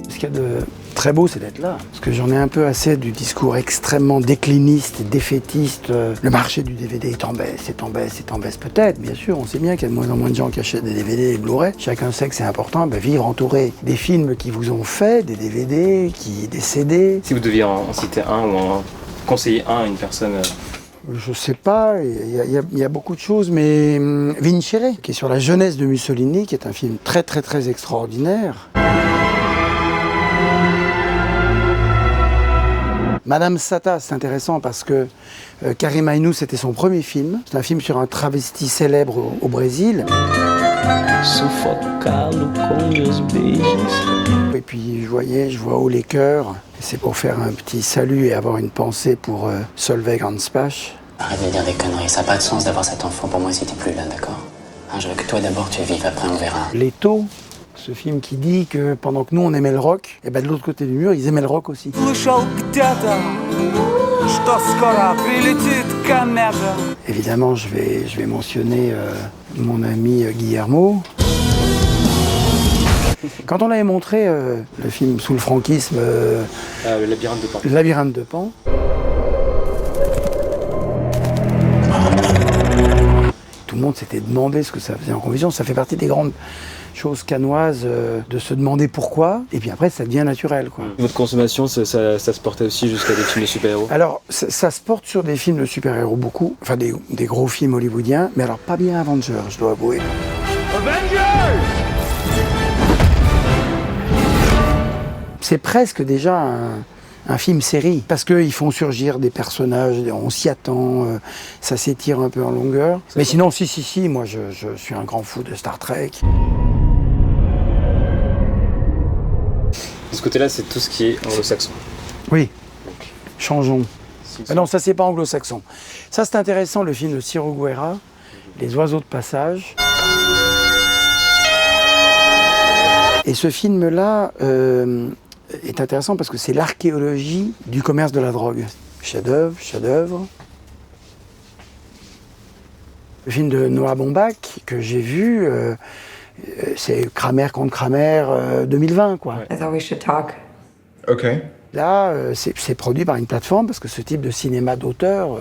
Ce qu'il y a de très beau, c'est d'être là. Parce que j'en ai un peu assez du discours extrêmement décliniste et défaitiste. Le marché du DVD est en baisse, peut-être, bien sûr. On sait bien qu'il y a de moins en moins de gens qui achètent des DVD et des Blu-ray. Chacun sait que c'est important, vivre entouré des films qui vous ont fait, des DVD, des CD. Si vous deviez en citer un ou en conseiller un à une personne... Je sais pas, il y a beaucoup de choses, mais Vincere, qui est sur la jeunesse de Mussolini, qui est un film très très très extraordinaire. Madame Sata, c'est intéressant parce que Karim Aynou, c'était son premier film. C'est un film sur un travesti célèbre au Brésil. Et puis je vois haut les cœurs. C'est pour faire un petit salut et avoir une pensée pour Solveig Anspach. Arrête de dire des conneries, ça n'a pas de sens d'avoir cet enfant pour moi si t'es plus là, d'accord? Je veux que toi d'abord tu vives, après on verra. Leto, ce film qui dit que pendant que nous on aimait le rock, et de l'autre côté du mur, ils aimaient le rock aussi. Évidemment, je vais mentionner mon ami Guillermo. Quand on avait montré le film sous le franquisme, Le labyrinthe de Pan. Le labyrinthe de Pan, tout le monde s'était demandé ce que ça faisait en conviction. Ça fait partie des grandes choses canoises de se demander pourquoi, et puis après ça devient naturel, quoi. Votre consommation, ça se portait aussi jusqu'à des films de super-héros? Alors, ça se porte sur des films de super-héros beaucoup, enfin des gros films hollywoodiens, mais alors pas bien Avengers, je dois avouer. Avengers! C'est presque déjà un film-série, parce qu'ils font surgir des personnages, on s'y attend, ça s'étire un peu en longueur. Mais sinon, si, moi je suis un grand fou de Star Trek. De ce côté-là, c'est tout ce qui est anglo-saxon. Oui, changeons. Ah non, ça c'est pas anglo-saxon. Ça c'est intéressant, le film de Ciro Guerra, Les oiseaux de passage. Et ce film-là est intéressant parce que c'est l'archéologie du commerce de la drogue. Chef-d'œuvre. Le film de Noah Baumbach que j'ai vu, c'est Kramer contre Kramer 2020, quoi. I thought we should talk. Okay. Là, c'est produit par une plateforme parce que ce type de cinéma d'auteur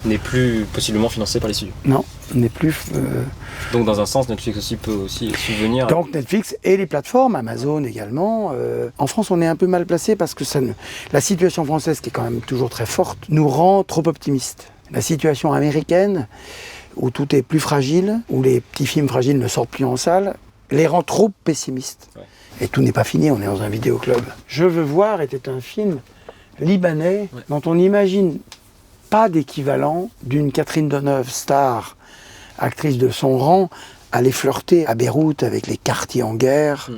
n'est plus possiblement financé par les studios. Non, n'est plus. Donc dans un sens, Netflix aussi peut aussi subvenir. Donc Netflix et les plateformes, Amazon également. En France, on est un peu mal placé parce que la situation française, qui est quand même toujours très forte, nous rend trop optimistes. La situation américaine, où tout est plus fragile, où les petits films fragiles ne sortent plus en salle, les rend trop pessimistes. Ouais. Et tout n'est pas fini, on est dans un vidéoclub. Je veux voir était un film libanais dont on n'imagine pas d'équivalent d'une Catherine Deneuve, star, actrice de son rang, aller flirter à Beyrouth avec les quartiers en guerre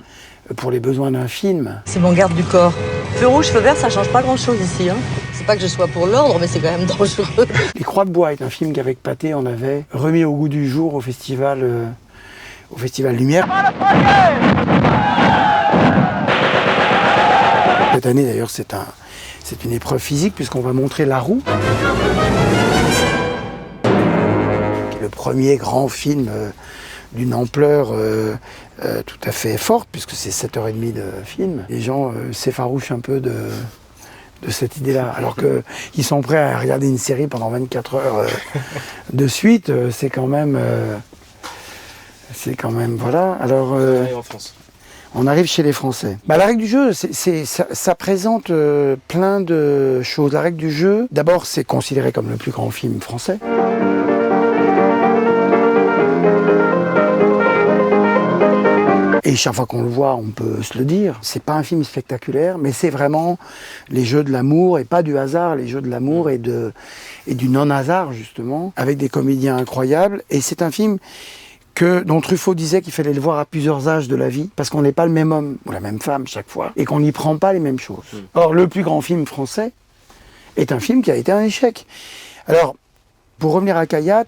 pour les besoins d'un film. C'est mon garde du corps. Feu rouge, feu vert, ça change pas grand-chose ici. C'est pas que je sois pour l'ordre, mais c'est quand même dangereux. Les Croix de Bois est un film qu'avec Pathé, on avait remis au goût du jour au Festival Lumière. Cette année, d'ailleurs, c'est une épreuve physique puisqu'on va montrer La Roue, qui est le premier grand film d'une ampleur tout à fait forte, puisque c'est 7h30 de film. Les gens s'effarouchent un peu de cette idée-là, alors qu'ils sont prêts à regarder une série pendant 24 heures de suite, c'est quand même voilà. Alors, en France. On arrive chez les Français. La règle du jeu, ça présente plein de choses. La règle du jeu, d'abord, c'est considéré comme le plus grand film français. Et chaque fois qu'on le voit, on peut se le dire. C'est pas un film spectaculaire, mais c'est vraiment les jeux de l'amour, et pas du hasard, les jeux de l'amour et du non-hasard, justement, avec des comédiens incroyables. Et c'est un film dont Truffaut disait qu'il fallait le voir à plusieurs âges de la vie, parce qu'on n'est pas le même homme ou la même femme chaque fois, et qu'on n'y prend pas les mêmes choses. Or, le plus grand film français est un film qui a été un échec. Alors, pour revenir à Kayat,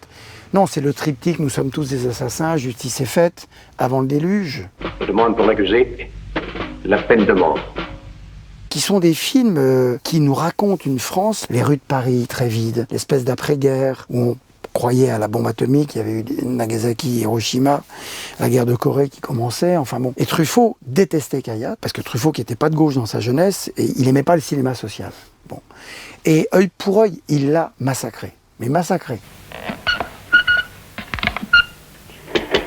non, c'est le triptyque « Nous sommes tous des assassins, justice est faite »,« Avant le déluge ». Je demande pour m'accuser la peine de mort. Qui sont des films qui nous racontent une France, les rues de Paris très vides, l'espèce d'après-guerre, où on croyait à la bombe atomique, il y avait eu Nagasaki, Hiroshima, la guerre de Corée qui commençait, enfin bon. Et Truffaut détestait Kayat, parce que Truffaut, qui n'était pas de gauche dans sa jeunesse, et il n'aimait pas le cinéma social. Bon. Et œil pour œil, il l'a massacré. Mais massacré.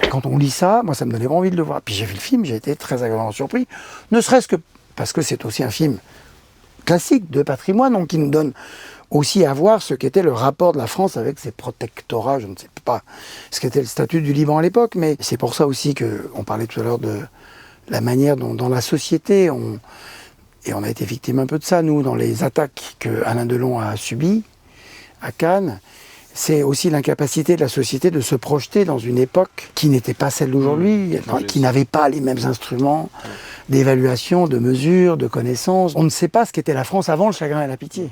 Quand on lit ça, moi ça me donnait pas envie de le voir. Puis j'ai vu le film, j'ai été très agréablement surpris, ne serait-ce que parce que c'est aussi un film classique de patrimoine, donc qui nous donne aussi à voir ce qu'était le rapport de la France avec ses protectorats, je ne sais pas ce qu'était le statut du Liban à l'époque, mais c'est pour ça aussi qu'on parlait tout à l'heure de la manière dont dans la société, et on a été victime un peu de ça, nous, dans les attaques que Alain Delon a subies à Cannes, c'est aussi l'incapacité de la société de se projeter dans une époque qui n'était pas celle d'aujourd'hui, qui n'avait pas les mêmes instruments d'évaluation, de mesure, de connaissance. On ne sait pas ce qu'était la France avant le chagrin et la pitié.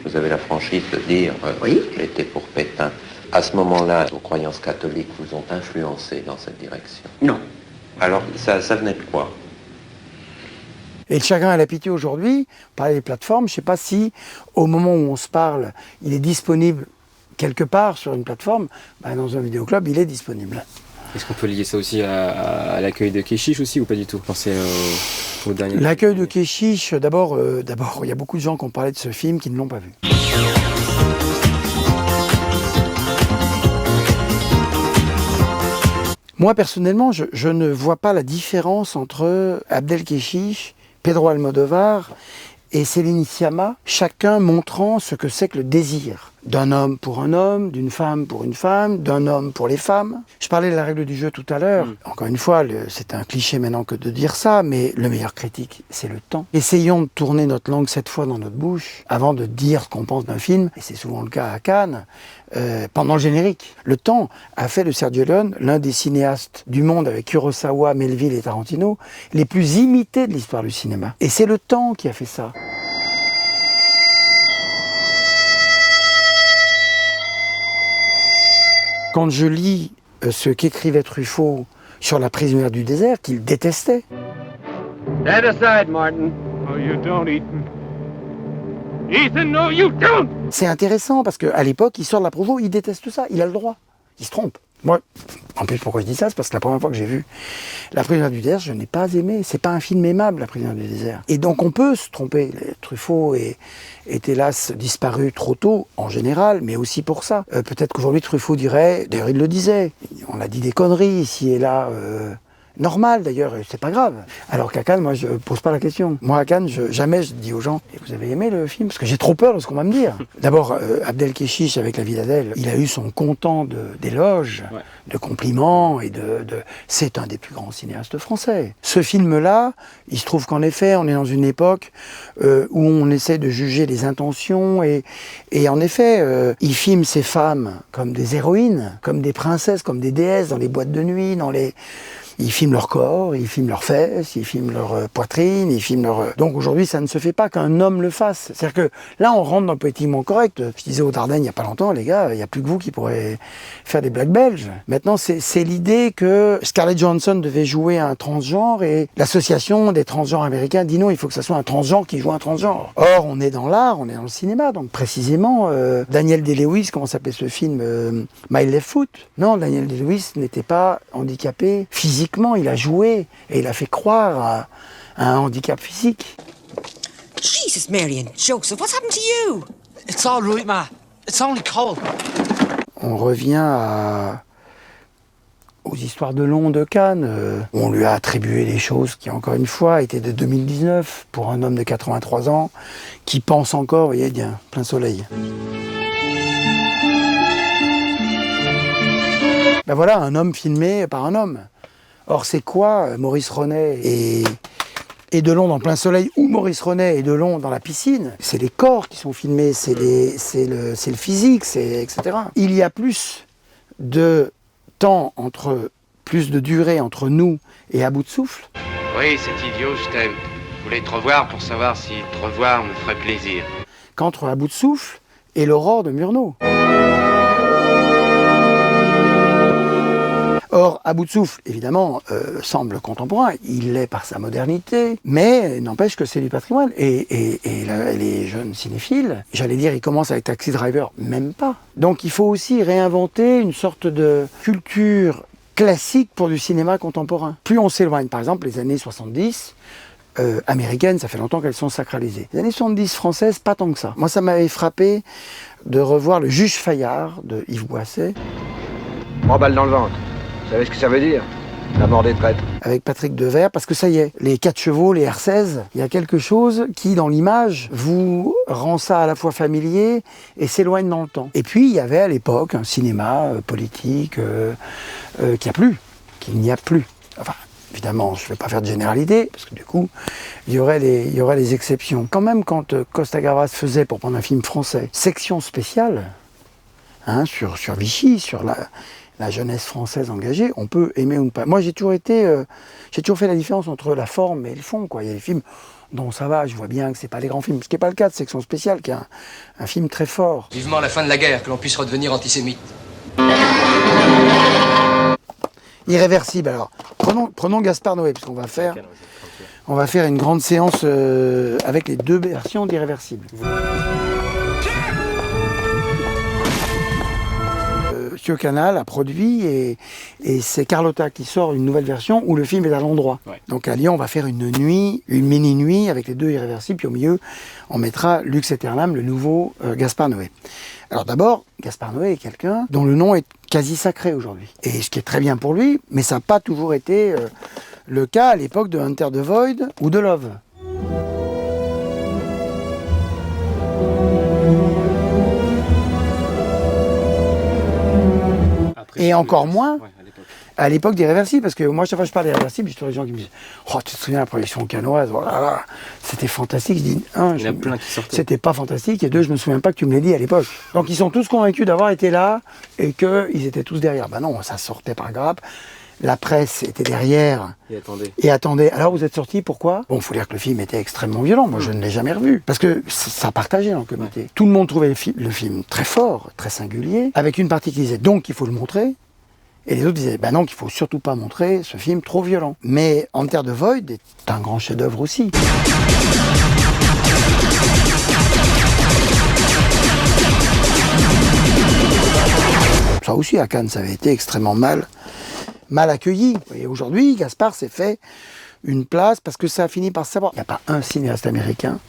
Vous avez la franchise de dire oui. J'étais pour Pétain. À ce moment-là, vos croyances catholiques vous ont influencé dans cette direction? Non. Alors, ça venait de quoi? Et le chagrin et la pitié aujourd'hui, par les plateformes, je ne sais pas si, au moment où on se parle, il est disponible quelque part sur une plateforme, dans un vidéoclub, il est disponible. Est-ce qu'on peut lier ça aussi à l'accueil de Keshish aussi ou pas du tout? Pensez au dernier. L'accueil de Keshish, d'abord, il y a beaucoup de gens qui ont parlé de ce film qui ne l'ont pas vu. Moi, personnellement, je ne vois pas la différence entre Abdel Keshish, Pedro Almodovar et Céline Sciamma, chacun montrant ce que c'est que le désir. D'un homme pour un homme, d'une femme pour une femme, d'un homme pour les femmes. Je parlais de la règle du jeu tout à l'heure. Encore une fois, c'est un cliché maintenant que de dire ça, mais le meilleur critique, c'est le temps. Essayons de tourner notre langue 7 fois dans notre bouche avant de dire ce qu'on pense d'un film, et c'est souvent le cas à Cannes, pendant le générique. Le temps a fait de Sergio Leone l'un des cinéastes du monde, avec Kurosawa, Melville et Tarantino, les plus imités de l'histoire du cinéma. Et c'est le temps qui a fait ça. Quand je lis ce qu'écrivait Truffaut sur La prisonnière du désert, qu'il détestait. Stand aside, Martin. Oh, you don't, Ethan. Ethan, no, you don't! C'est intéressant parce qu'à l'époque, il sort de la provo, il déteste ça, il a le droit. Il se trompe. Moi, en plus, pourquoi je dis ça, c'est parce que la première fois que j'ai vu La prisonnière du désert, je n'ai pas aimé. C'est pas un film aimable, La prisonnière du désert. Et donc on peut se tromper. Truffaut est hélas disparu trop tôt, en général, mais aussi pour ça. Peut-être qu'aujourd'hui, Truffaut dirait, d'ailleurs il le disait, on a dit des conneries ici et là, normal d'ailleurs, c'est pas grave. Alors qu'à Cannes, moi je pose pas la question. Moi à Cannes, jamais je dis aux gens, vous avez aimé le film? Parce que j'ai trop peur de ce qu'on va me dire. D'abord, Abdel Keshish avec La vie d'Adèle, il a eu son content d'éloges, de compliments et c'est un des plus grands cinéastes français. Ce film-là, il se trouve qu'en effet, on est dans une époque où on essaie de juger les intentions et en effet, il filme ces femmes comme des héroïnes, comme des princesses, comme des déesses dans les boîtes de nuit, ils filment leur corps, ils filment leurs fesses, ils filment leur poitrine, ils filment leur... Donc aujourd'hui, ça ne se fait pas qu'un homme le fasse. C'est-à-dire que là, on rentre dans le politiquement correct. Je disais aux Dardennes il n'y a pas longtemps, les gars, il n'y a plus que vous qui pourrez faire des blagues belges. Maintenant, c'est l'idée que Scarlett Johansson devait jouer un transgenre et l'association des transgenres américains dit non, il faut que ça soit un transgenre qui joue un transgenre. Or, on est dans l'art, on est dans le cinéma. Donc précisément, Daniel Day-Lewis, comment s'appelait ce film My Left Foot? Non, Daniel Day-Lewis n'était pas handicapé physiquement. Il a joué et il a fait croire à un handicap physique. Jesus, Mary and Joseph, what's happened to you? It's all right, Ma. It's only cold. On revient aux histoires de Long de Cannes. On lui a attribué des choses qui, encore une fois, étaient de 2019 pour un homme de 83 ans qui pense encore, vous voyez, bien, plein soleil. Ben voilà, un homme filmé par un homme. Or, c'est quoi Maurice Ronet et Delon dans plein soleil, ou Maurice Ronet et Delon dans la piscine? C'est les corps qui sont filmés, c'est le physique, etc. Il y a plus de temps, plus de durée entre nous et À bout de souffle. Oui, c'est idiot, je t'aime. Je voulais te revoir pour savoir si te revoir me ferait plaisir. Qu'entre À bout de souffle et L'Aurore de Murnau. Or, À bout de souffle, évidemment, semble contemporain. Il l'est par sa modernité, mais n'empêche que c'est du patrimoine. Et les jeunes cinéphiles, j'allais dire, ils commencent avec Taxi Driver, même pas. Donc il faut aussi réinventer une sorte de culture classique pour du cinéma contemporain. Plus on s'éloigne, par exemple, les années 70, américaines, ça fait longtemps qu'elles sont sacralisées. Les années 70 françaises, pas tant que ça. Moi, ça m'avait frappé de revoir Le Juge Fayard de Yves Boisset. 3 balles dans le ventre. Vous savez ce que ça veut dire? La mort des traîtres. Avec Patrick Devers, parce que ça y est, les 4 chevaux, les R16, il y a quelque chose qui, dans l'image, vous rend ça à la fois familier et s'éloigne dans le temps. Et puis, il y avait à l'époque un cinéma politique qu'il n'y a plus. Enfin, évidemment, je ne vais pas faire de généralité, parce que du coup, il y aurait les exceptions. Quand même, quand Costa Gavras faisait, pour prendre un film français, section spéciale, sur Vichy, sur la jeunesse française engagée, on peut aimer ou ne pas. Moi, j'ai toujours fait la différence entre la forme et le fond, quoi. Il y a des films dont ça va, je vois bien que c'est pas des grands films, ce qui n'est pas le cas de Section Spéciale, qui est un film très fort. Vivement la fin de la guerre, que l'on puisse redevenir antisémite. Irréversible, alors. Prenons Gaspard Noé, parce qu'on va faire une grande séance avec les 2 versions d'Irréversible. Monsieur Canal a produit et c'est Carlotta qui sort une nouvelle version où le film est à l'endroit. Ouais. Donc à Lyon, on va faire une mini-nuit avec les 2 Irréversibles, puis au milieu, on mettra Lux Aeternam, le nouveau Gaspard Noé. Alors d'abord, Gaspard Noé est quelqu'un dont le nom est quasi sacré aujourd'hui. Et ce qui est très bien pour lui, mais ça n'a pas toujours été le cas à l'époque de Enter the Void ou de Love. Et encore moins à l'époque d'Irréversible, parce que moi, chaque fois que je parle d'Irréversible, j'ai toujours des gens qui me disent « Oh, tu te souviens de la projection canoise, voilà, c'était fantastique ». Je dis « Un, c'était pas fantastique, et 2, je me souviens pas que tu me l'aies dit à l'époque ». Donc ils sont tous convaincus d'avoir été là et qu'ils étaient tous derrière. Ben non, ça sortait par grappe. La presse était derrière et attendait. Alors vous êtes sortis, pourquoi? Bon, il faut dire que le film était extrêmement violent. Moi, je ne l'ai jamais revu. Parce que ça partageait dans le comité. Ouais. Tout le monde trouvait le film très fort, très singulier, avec une partie qui disait donc il faut le montrer. Et les autres disaient bah non, qu'il ne faut surtout pas montrer ce film trop violent. Mais Enter the Void est un grand chef-d'œuvre aussi. Ça aussi, à Cannes, ça avait été extrêmement mal accueilli. Et aujourd'hui, Gaspard s'est fait une place parce que ça a fini par se savoir. Il n'y a pas un cinéaste américain,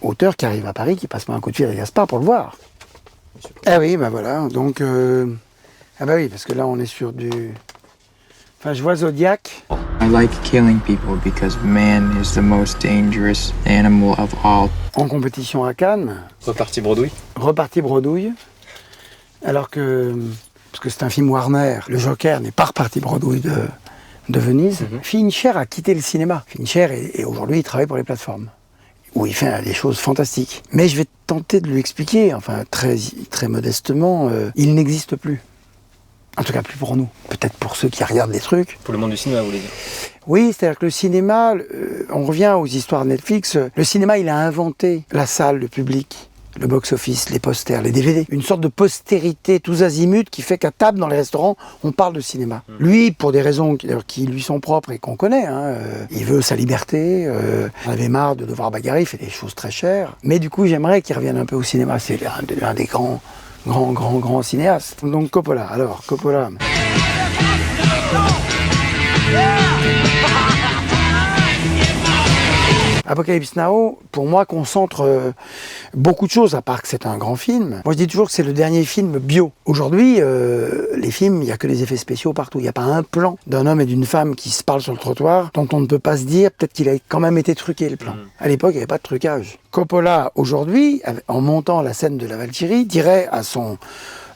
auteur, qui arrive à Paris, qui passe pas un coup de fil à Gaspard pour le voir. Ah oui, ben voilà. Donc, ah bah oui, parce que là, on est sur du... Enfin, je vois Zodiac. I like killing people because man is the most dangerous animal of all. En compétition à Cannes. Reparti bredouille. Reparti bredouille. Alors que... Parce que c'est un film Warner. Le Joker n'est pas reparti bredouille de Venise. Fincher a quitté le cinéma. Fincher, et aujourd'hui, il travaille pour les plateformes. Où il fait des choses fantastiques. Mais je vais tenter de lui expliquer, enfin, très, très modestement, il n'existe plus. En tout cas, plus pour nous. Peut-être pour ceux qui regardent les trucs. Pour le monde du cinéma, vous voulez dire? Oui, c'est-à-dire que le cinéma, on revient aux histoires Netflix, le cinéma, il a inventé la salle, le public, le box-office, les posters, les DVD. Une sorte de postérité tous azimuts qui fait qu'à table, dans les restaurants, on parle de cinéma. Lui, pour des raisons qui lui sont propres et qu'on connaît, il veut sa liberté, il en avait marre de devoir bagarrer, il fait des choses très chères. Mais du coup, j'aimerais qu'il revienne un peu au cinéma. C'est un des grand cinéaste. Donc Coppola. Alors, Coppola. Apocalypse Now, pour moi, concentre beaucoup de choses, à part que c'est un grand film. Moi, je dis toujours que c'est le dernier film bio. Aujourd'hui, les films, il n'y a que des effets spéciaux partout. Il n'y a pas un plan d'un homme et d'une femme qui se parlent sur le trottoir dont on ne peut pas se dire, peut-être qu'il a quand même été truqué, le plan. À l'époque, il n'y avait pas de trucage. Coppola, aujourd'hui, en montant la scène de la Valkyrie, dirait à son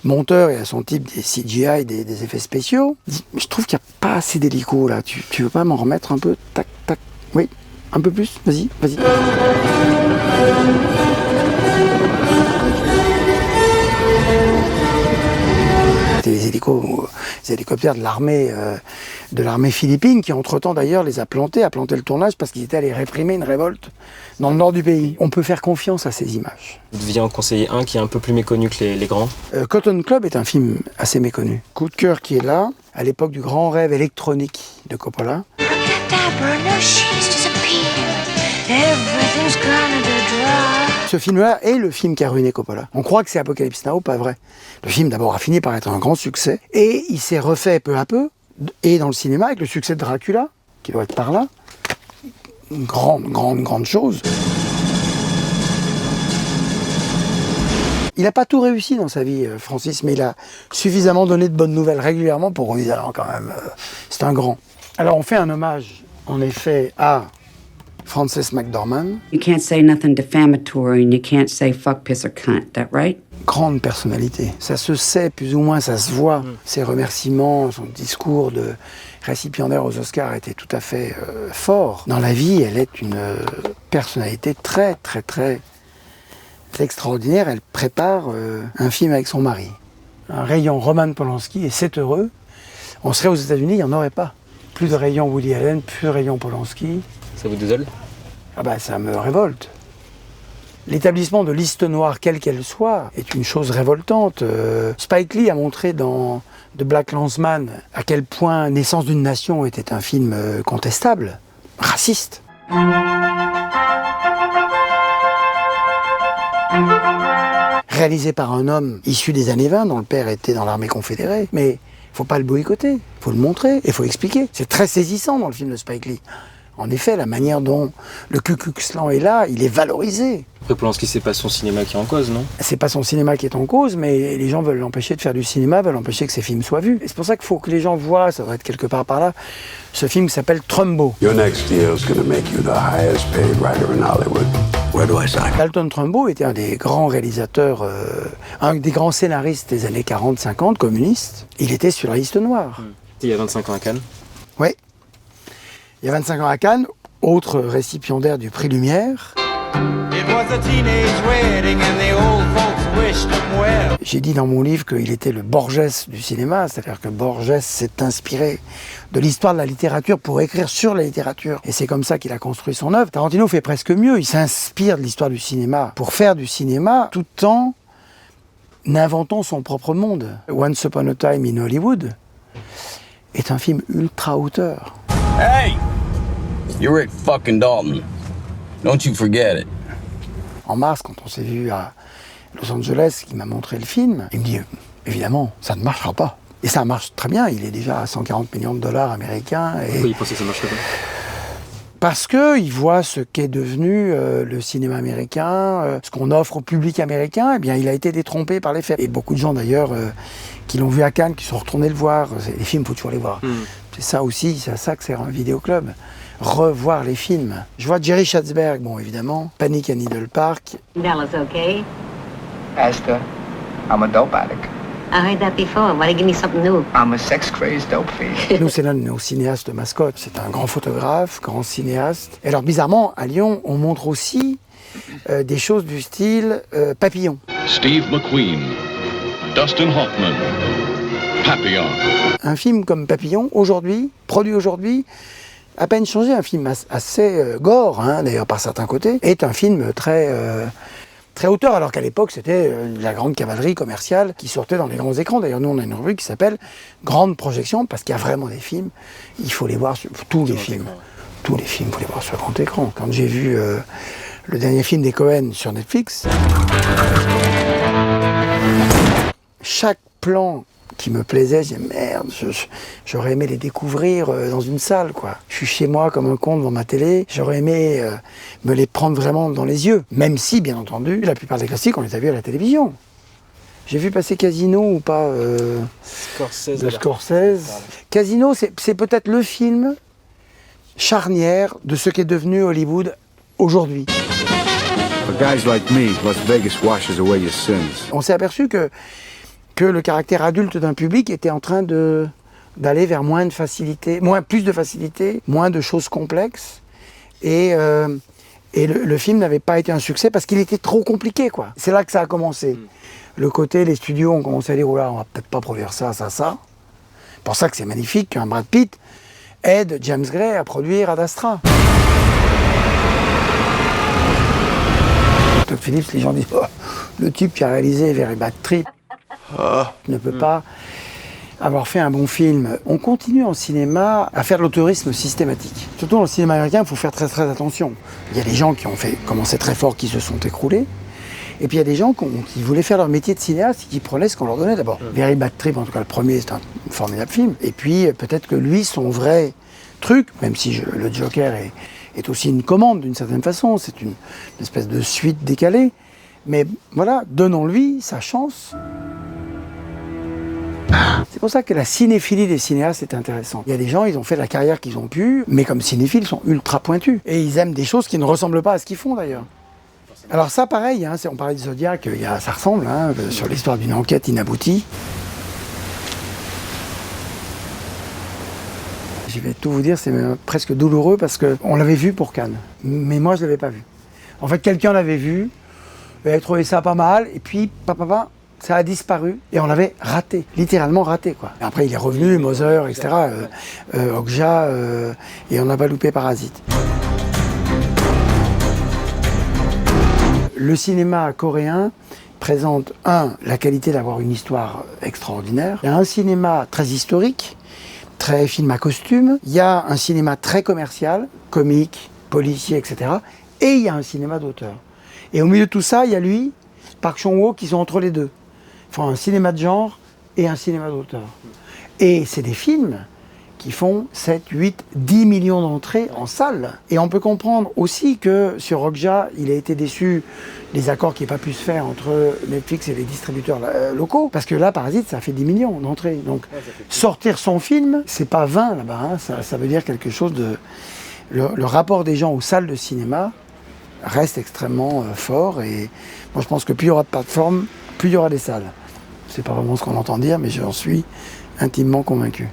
monteur et à son type des CGI, des effets spéciaux, je trouve qu'il n'y a pas assez d'hélico, là. Tu veux pas m'en remettre un peu? Tac, tac. Oui. Un peu plus, vas-y. Les des hélicoptères de l'armée philippine qui, entre-temps d'ailleurs, les a planté le tournage parce qu'ils étaient allés réprimer une révolte dans le nord du pays. On peut faire confiance à ces images. Vous deviez en conseiller un qui est un peu plus méconnu que les grands. Cotton Club est un film assez méconnu. Coup de cœur qui est là, à l'époque du grand rêve électronique de Coppola. Ce film-là est le film qui a ruiné Coppola. On croit que c'est Apocalypse Now, pas vrai. Le film d'abord a fini par être un grand succès et il s'est refait peu à peu, et dans le cinéma avec le succès de Dracula, qui doit être par là. Une grande chose. Il n'a pas tout réussi dans sa vie, Francis, mais il a suffisamment donné de bonnes nouvelles régulièrement pour dire quand même, c'est un grand. Alors on fait un hommage, en effet, à Frances McDormand. You can't say nothing defamatory and you can't say fuck, piss or cunt, that right? Grande personnalité. Ça se sait, plus ou moins, ça se voit. Ses remerciements, son discours de récipiendaire aux Oscars était tout à fait fort. Dans la vie, elle est une personnalité très extraordinaire. Elle prépare un film avec son mari. Un rayon Roman Polanski, et c'est heureux. On serait aux États-Unis, il n'y en aurait pas. Plus de rayon Woody Allen, plus de rayon Polanski. Ça vous désole? Ah bah ça me révolte. L'établissement de liste noire, quelle qu'elle soit, est une chose révoltante. Spike Lee a montré dans The Black Landsman à quel point Naissance d'une nation était un film contestable, raciste. Réalisé par un homme issu des années 20, dont le père était dans l'armée confédérée. Mais il ne faut pas le boycotter, il faut le montrer, et il faut expliquer. C'est très saisissant dans le film de Spike Lee. En effet, la manière dont le Ku Klux Klan est là, il est valorisé. Après Polanski, c'est pas son cinéma qui est en cause, non? C'est pas son cinéma qui est en cause, mais les gens veulent l'empêcher de faire du cinéma, veulent empêcher que ses films soient vus. Et c'est pour ça qu'il faut que les gens voient, ça doit être quelque part par là, ce film qui s'appelle Trumbo. Your next deal is going to make you the highest paid writer in Hollywood. Where do I sign? Dalton Trumbo était un des grands réalisateurs, un des grands scénaristes des années 40-50, communistes. Il était sur la liste noire. Il y a 25 ans à Cannes. Oui. Il y a 25 ans à Cannes, autre récipiendaire du prix Lumière. J'ai dit dans mon livre qu'il était le Borges du cinéma, c'est-à-dire que Borges s'est inspiré de l'histoire de la littérature pour écrire sur la littérature. Et c'est comme ça qu'il a construit son œuvre. Tarantino fait presque mieux, il s'inspire de l'histoire du cinéma pour faire du cinéma tout en inventant son propre monde. Once Upon a Time in Hollywood est un film ultra hauteur. Hey! You're Rick fucking Dalton. Don't you forget it. En mars, quand on s'est vu à Los Angeles, qui m'a montré le film, il me dit évidemment, ça ne marchera pas. Et ça marche très bien, il est déjà à 140 millions de dollars américains. Et pourquoi il pensait que ça marcherait pas? Parce qu'il voit ce qu'est devenu le cinéma américain, ce qu'on offre au public américain, eh bien il a été détrompé par les faits. Et beaucoup de gens d'ailleurs qui l'ont vu à Cannes, qui sont retournés le voir. Les films, il faut toujours les voir. C'est ça aussi, c'est à ça que sert un vidéoclub. Revoir les films. Je vois Jerry Schatzberg, bon évidemment, Panic à Needle Park. Dallas, okay? Esther, I'm a dope addict. I heard that before. Why don't you give me something new? I'm a sex-crazed dope fiend. Nous, c'est l'un de nos cinéastes mascottes. C'est un grand photographe, grand cinéaste. Et alors, bizarrement, à Lyon, on montre aussi des choses du style Papillon. Steve McQueen, Dustin Hoffman, Papillon. Un film comme Papillon, aujourd'hui, produit aujourd'hui, à peine changé, un film assez gore, hein, d'ailleurs par certains côtés, est un film très hauteur, alors qu'à l'époque c'était la grande cavalerie commerciale qui sortait dans les grands écrans. D'ailleurs nous on a une rubrique qui s'appelle Grande Projection, parce qu'il y a vraiment des films, il faut les voir sur tous les films. Tous les films, il faut les voir sur grand écran. Quand j'ai vu le dernier film des Cohen sur Netflix, chaque plan qui me plaisait, j'ai dit merde, j'aurais aimé les découvrir dans une salle, quoi. Je suis chez moi comme un con devant ma télé, j'aurais aimé me les prendre vraiment dans les yeux, même si, bien entendu, la plupart des classiques, on les a vus à la télévision. J'ai vu passer Casino ou pas Scorsese. Casino, c'est peut-être le film charnière de ce qu'est devenu Hollywood aujourd'hui. For guys like me, Las Vegas washes away your sins. On s'est aperçu que le caractère adulte d'un public était en train d'aller vers moins de facilité, plus de facilité, moins de choses complexes. Et le film n'avait pas été un succès parce qu'il était trop compliqué, quoi. C'est là que ça a commencé. Le côté, les studios ont commencé à dire, oh là, on va peut-être pas produire ça. C'est pour ça que c'est magnifique qu'un Brad Pitt aide James Gray à produire Ad Astra. Todd Phillips, les gens disent oh, le type qui a réalisé Very Bad Trip ne peut pas avoir fait un bon film. On continue en cinéma à faire de l'auteurisme systématique. Surtout dans le cinéma américain, il faut faire très très attention. Il y a des gens qui ont commencé très fort, qui se sont écroulés. Et puis il y a des gens qui voulaient faire leur métier de cinéaste et qui prenaient ce qu'on leur donnait d'abord. Very Bad Trip, en tout cas le premier, c'est un formidable film. Et puis peut-être que lui, son vrai truc, même si le Joker est aussi une commande d'une certaine façon, c'est une espèce de suite décalée. Mais voilà, donnons-lui sa chance. C'est pour ça que la cinéphilie des cinéastes est intéressante. Il y a des gens, ils ont fait la carrière qu'ils ont pu, mais comme cinéphiles, ils sont ultra pointus. Et ils aiment des choses qui ne ressemblent pas à ce qu'ils font d'ailleurs. Alors ça, pareil, hein, on parlait de Zodiac, ça ressemble, hein, sur l'histoire d'une enquête inaboutie. Je vais tout vous dire, c'est presque douloureux parce qu'on l'avait vu pour Cannes, mais moi je ne l'avais pas vu. En fait, quelqu'un l'avait vu, il avait trouvé ça pas mal, et puis, ça a disparu, et on l'avait raté, littéralement raté, quoi. Et après, il est revenu, Moser, etc., Okja, et on n'a pas loupé Parasite. Le cinéma coréen présente, la qualité d'avoir une histoire extraordinaire. Il y a un cinéma très historique, très film à costume. Il y a un cinéma très commercial, comique, policier, etc. Et il y a un cinéma d'auteur. Et au milieu de tout ça, il y a lui, Park Chan-wook, qui sont entre les deux. Ils font un cinéma de genre et un cinéma d'auteur. Et c'est des films qui font 7, 8, 10 millions d'entrées en salle. Et on peut comprendre aussi que sur Okja, il a été déçu des accords qui n'ont pas pu se faire entre Netflix et les distributeurs locaux. Parce que là, Parasite, ça a fait 10 millions d'entrées. Donc sortir son film, c'est pas 20 là-bas. Hein. Ça veut dire quelque chose de... Le rapport des gens aux salles de cinéma reste extrêmement fort. Et moi, je pense que plus il y aura de plateformes, plus il y aura des salles. C'est pas vraiment ce qu'on entend dire, mais j'en suis intimement convaincu.